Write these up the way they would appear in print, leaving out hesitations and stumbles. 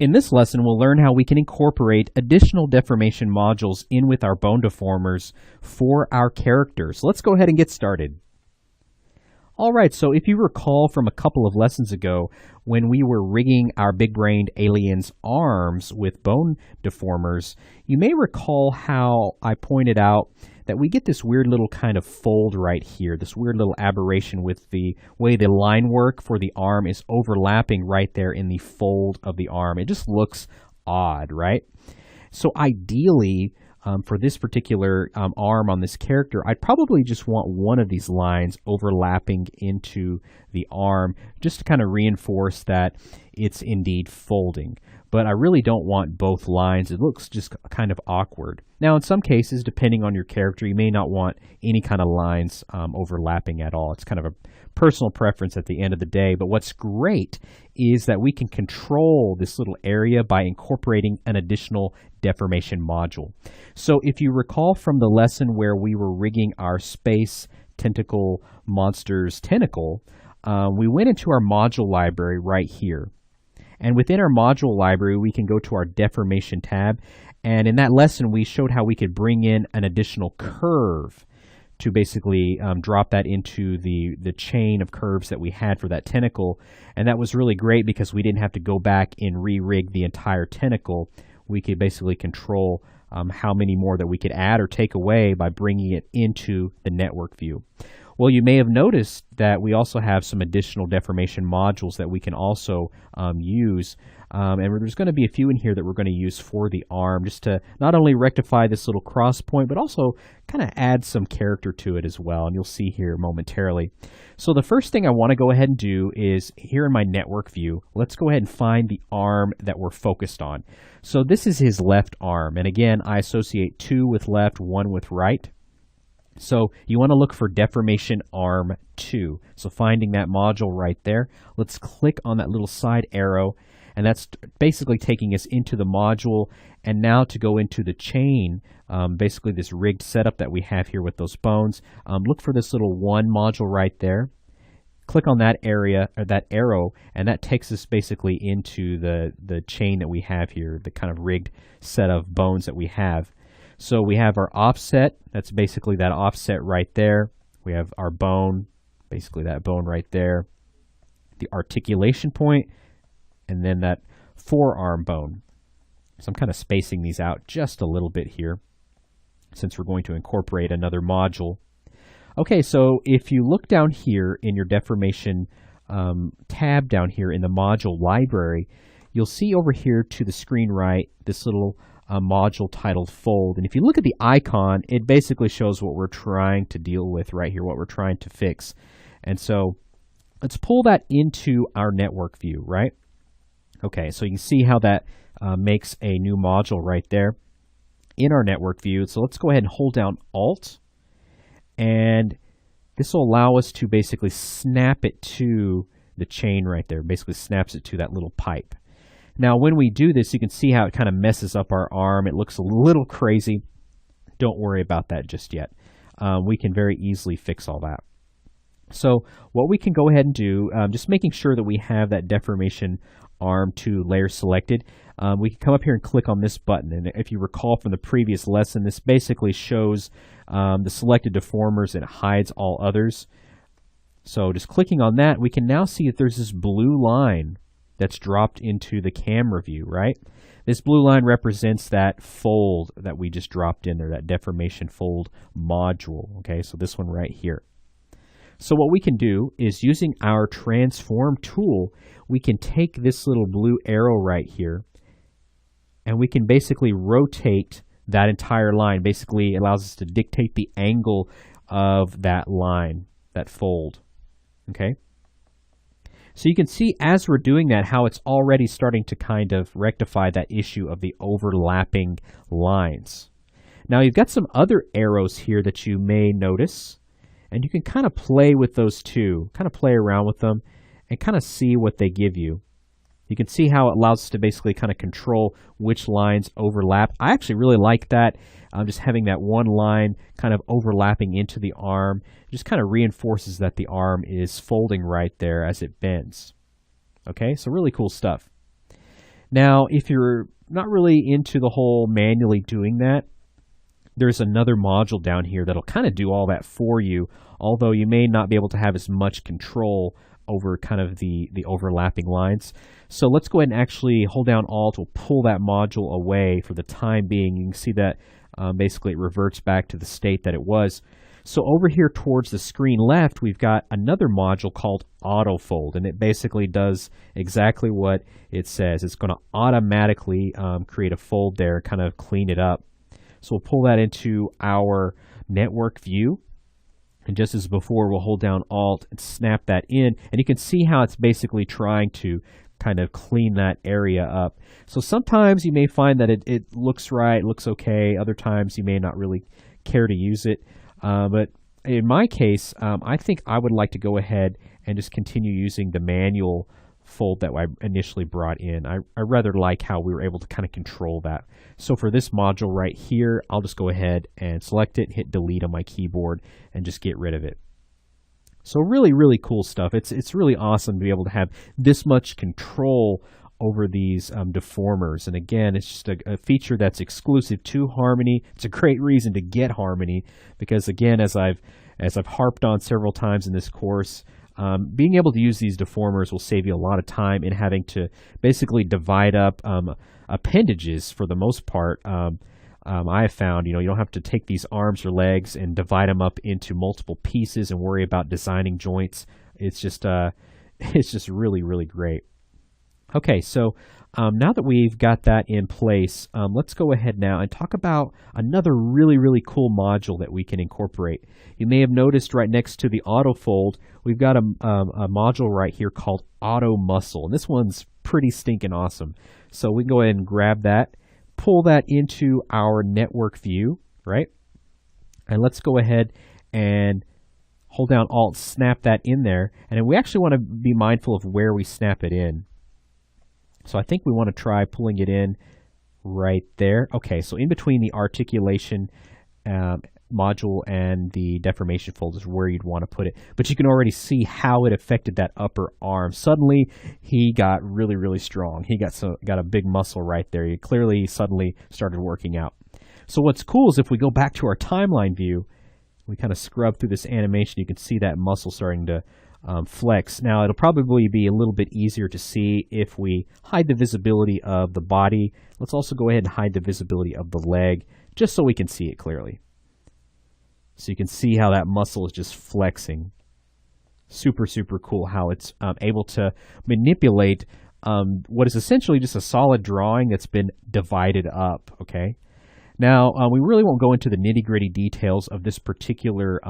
In this lesson, we'll learn how we can incorporate additional deformation modules in with our bone deformers for our characters. Let's go ahead and get started. All right, so if you recall from a couple of lessons ago, when we were rigging our big-brained aliens' arms with bone deformers, you may recall how I pointed out that we get this weird little kind of fold right here, this weird little aberration with the way the line work for the arm is overlapping right there in the fold of the arm. It just looks odd, right? So ideally, for this particular arm on this character, I'd probably just want one of these lines overlapping into the arm just to kind of reinforce that it's indeed folding. But I really don't want both lines. It looks just kind of awkward. Now, in some cases, depending on your character, you may not want any kind of lines overlapping at all. It's kind of a personal preference at the end of the day. But what's great is that we can control this little area by incorporating an additional deformation module. So if you recall from the lesson where we were rigging our space tentacle monster's tentacle, we went into our module library right here. And within our module library, we can go to our deformation tab. And in that lesson, we showed how we could bring in an additional curve to basically drop that into the chain of curves that we had for that tentacle. And that was really great because we didn't have to go back and re-rig the entire tentacle. We could basically control how many more that we could add or take away by bringing it into the network view. Well, you may have noticed that we also have some additional deformation modules that we can also use. And there's going to be a few in here that we're going to use for the arm just to not only rectify this little cross point, but also kind of add some character to it as well. And you'll see here momentarily. So the first thing I want to go ahead and do is here in my network view, let's go ahead and find the arm that we're focused on. So this is his left arm. And again, I associate 2 with left, 1 with right. So you want to look for deformation arm 2. So finding that module right there, let's click on that little side arrow, and that's basically taking us into the module. And now to go into the chain, basically this rigged setup that we have here with those bones, look for this little 1 module right there. Click on that area, or that arrow, and that takes us basically into the chain that we have here, the kind of rigged set of bones that we have. So we have our offset, that's basically that offset right there. We have our bone, basically that bone right there. The articulation point, and then that forearm bone. So I'm kind of spacing these out just a little bit here, since we're going to incorporate another module. Okay, so if you look down here in your deformation tab down here in the module library, you'll see over here to the screen right, this little module titled Fold. And if you look at the icon, it basically shows what we're trying to deal with right here, what we're trying to fix. And so let's pull that into our network view, right? Okay, so you can see how that makes a new module right there in our network view. So let's go ahead and hold down Alt, and this will allow us to basically snap it to the chain right there. Basically snaps it to that little pipe. Now, when we do this, you can see how it kind of messes up our arm. It looks a little crazy. Don't worry about that just yet. We can very easily fix all that. So what we can go ahead and do, just making sure that we have that deformation arm 2 layer selected, we can come up here and click on this button. And if you recall from the previous lesson, this basically shows the selected deformers and it hides all others. So just clicking on that, we can now see that there's this blue line that's dropped into the camera view, right? This blue line represents that fold that we just dropped in there, that deformation fold module, okay? So this one right here. So what we can do is using our transform tool, we can take this little blue arrow right here, and we can basically rotate that entire line. Basically, it allows us to dictate the angle of that line, that fold, okay? So you can see as we're doing that how it's already starting to kind of rectify that issue of the overlapping lines. Now you've got some other arrows here that you may notice, and you can kind of play with those too, kind of play around with them and kind of see what they give you. You can see how it allows us to basically kind of control which lines overlap. I actually really like that, just having that one line kind of overlapping into the arm. It just kind of reinforces that the arm is folding right there as it bends. Okay, so really cool stuff. Now, if you're not really into the whole manually doing that, there's another module down here that'll kind of do all that for you, although you may not be able to have as much control over kind of the overlapping lines. So let's go ahead and actually hold down Alt. We'll pull that module away for the time being. You can see that basically it reverts back to the state that it was. So over here towards the screen left, we've got another module called AutoFold, and it basically does exactly what it says. It's going to automatically create a fold there, kind of clean it up. So we'll pull that into our network view. And just as before, we'll hold down Alt and snap that in. And you can see how it's basically trying to kind of clean that area up. So sometimes you may find that it looks right, looks okay. Other times you may not really care to use it. But in my case, I think I would like to go ahead and just continue using the manual fold that I initially brought in. I rather like how we were able to kind of control that. So for this module right here, I'll just go ahead and select it, hit delete on my keyboard, and just get rid of it. So really, really cool stuff. It's really awesome to be able to have this much control over these deformers. And again, it's just a feature that's exclusive to Harmony. It's a great reason to get Harmony because, again, as I've harped on several times in this course, being able to use these deformers will save you a lot of time in having to basically divide up appendages for the most part. I have found, you don't have to take these arms or legs and divide them up into multiple pieces and worry about designing joints. It's just really, really great. Okay, so now that we've got that in place, let's go ahead now and talk about another really, really cool module that we can incorporate. You may have noticed right next to the auto fold, we've got a module right here called Auto Muscle, and this one's pretty stinking awesome. So we can go ahead and grab that, pull that into our network view, right? And let's go ahead and hold down Alt, snap that in there, and we actually want to be mindful of where we snap it in. So I think we want to try pulling it in right there. Okay, so in between the articulation module and the deformation fold is where you'd want to put it. But you can already see how it affected that upper arm. Suddenly, he got really, really strong. He got a big muscle right there. He clearly suddenly started working out. So what's cool is if we go back to our timeline view, we kind of scrub through this animation, you can see that muscle starting to flex. Now, it'll probably be a little bit easier to see if we hide the visibility of the body. Let's also go ahead and hide the visibility of the leg, just so we can see it clearly. So you can see how that muscle is just flexing. Super, super cool how it's able to manipulate what is essentially just a solid drawing that's been divided up, okay? Now, we really won't go into the nitty-gritty details of this particular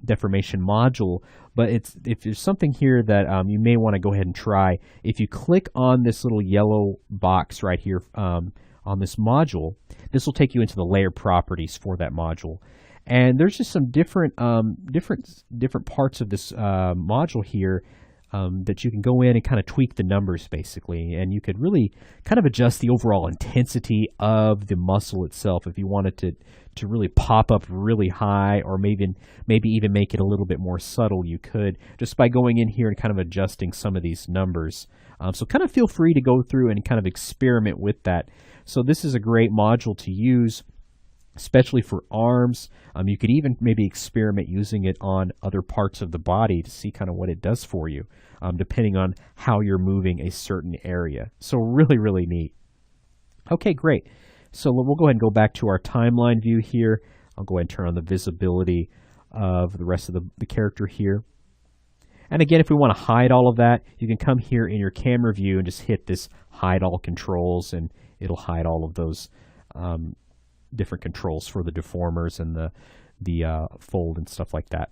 deformation module, but if there's something here that you may want to go ahead and try, if you click on this little yellow box right here on this module, this will take you into the layer properties for that module. And there's just some different parts of this module here that you can go in and kind of tweak the numbers basically, and you could really kind of adjust the overall intensity of the muscle itself if you wanted to really pop up really high, or maybe even make it a little bit more subtle. You could just by going in here and kind of adjusting some of these numbers. So kind of feel free to go through and kind of experiment with that. So this is a great module to use, especially for arms. You could even maybe experiment using it on other parts of the body to see kind of what it does for you, depending on how you're moving a certain area. So really, really neat. Okay, great. So we'll go ahead and go back to our timeline view here. I'll go ahead and turn on the visibility of the rest of the character here. And again, if we want to hide all of that, you can come here in your camera view and just hit this hide all controls, and it'll hide all of those different controls for the deformers and the fold and stuff like that.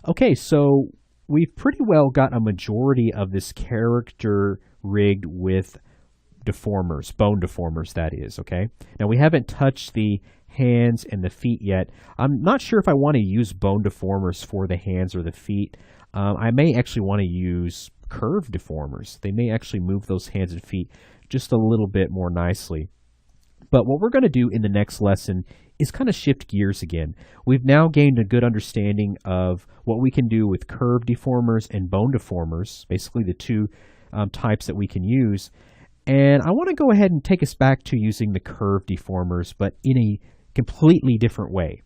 Okay, so we've pretty well got a majority of this character rigged with deformers, bone deformers that is, okay? Now we haven't touched the hands and the feet yet. I'm not sure if I want to use bone deformers for the hands or the feet. I may actually want to use curve deformers. They may actually move those hands and feet just a little bit more nicely. But what we're going to do in the next lesson is kind of shift gears again. We've now gained a good understanding of what we can do with curve deformers and bone deformers, basically the two types that we can use. And I want to go ahead and take us back to using the curve deformers, but in a completely different way.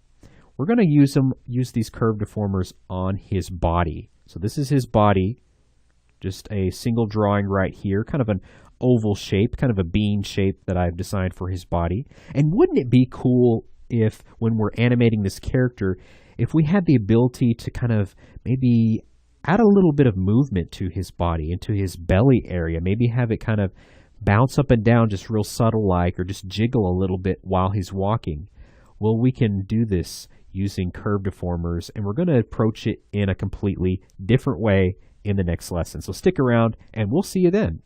We're going to use these curve deformers on his body. So this is his body, just a single drawing right here, kind of an oval shape, kind of a bean shape that I've designed for his body. And wouldn't it be cool if, when we're animating this character, if we had the ability to kind of maybe add a little bit of movement to his body, into his belly area, maybe have it kind of bounce up and down just real subtle like, or just jiggle a little bit while he's walking. Well, we can do this using curve deformers, and we're going to approach it in a completely different way in the next lesson. So stick around, and we'll see you then.